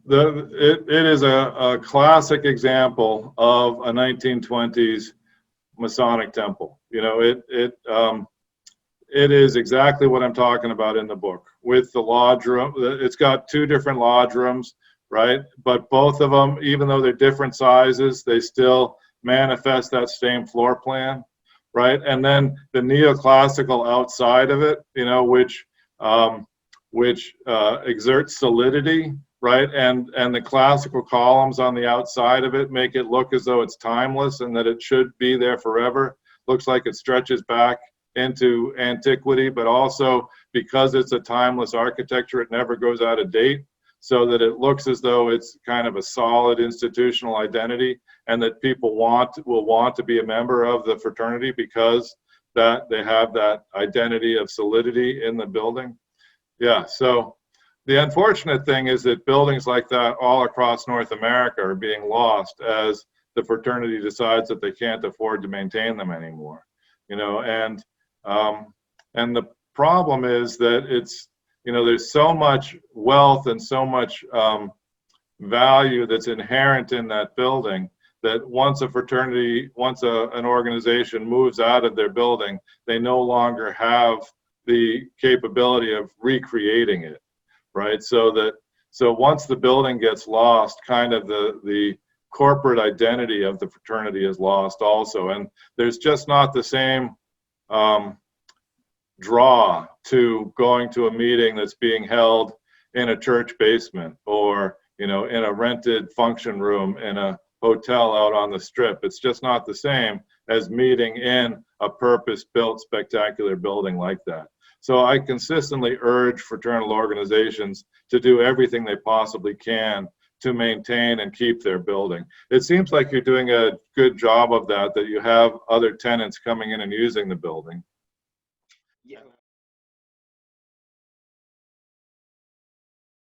It is a classic example of a 1920s Masonic temple. You know, it is exactly what I'm talking about in the book, with the lodge room. It's got two different lodge rooms, right? But both of them, even though they're different sizes, they still manifest that same floor plan, right? And then the neoclassical outside of it, you know, which exerts solidity, right? And the classical columns on the outside of it make it look as though it's timeless and that it should be there forever. Looks like it stretches back into antiquity, but also because it's a timeless architecture, it never goes out of date, so that it looks as though it's kind of a solid institutional identity, and that people will want to be a member of the fraternity because that they have that identity of solidity in the building. Yeah, so the unfortunate thing is that buildings like that all across North America are being lost as the fraternity decides that they can't afford to maintain them anymore. You know, and the problem is that it's, you know, there's so much wealth and so much value that's inherent in that building that once a fraternity, once an organization moves out of their building, they no longer have the capability of recreating it, right? So once the building gets lost, kind of the corporate identity of the fraternity is lost also, and there's just not the same draw to going to a meeting that's being held in a church basement, or, you know, in a rented function room in a hotel out on the strip. It's just not the same as meeting in a purpose-built spectacular building like that. So I consistently urge fraternal organizations to do everything they possibly can to maintain and keep their building. It seems like you're doing a good job of that you have other tenants coming in and using the building. Yeah,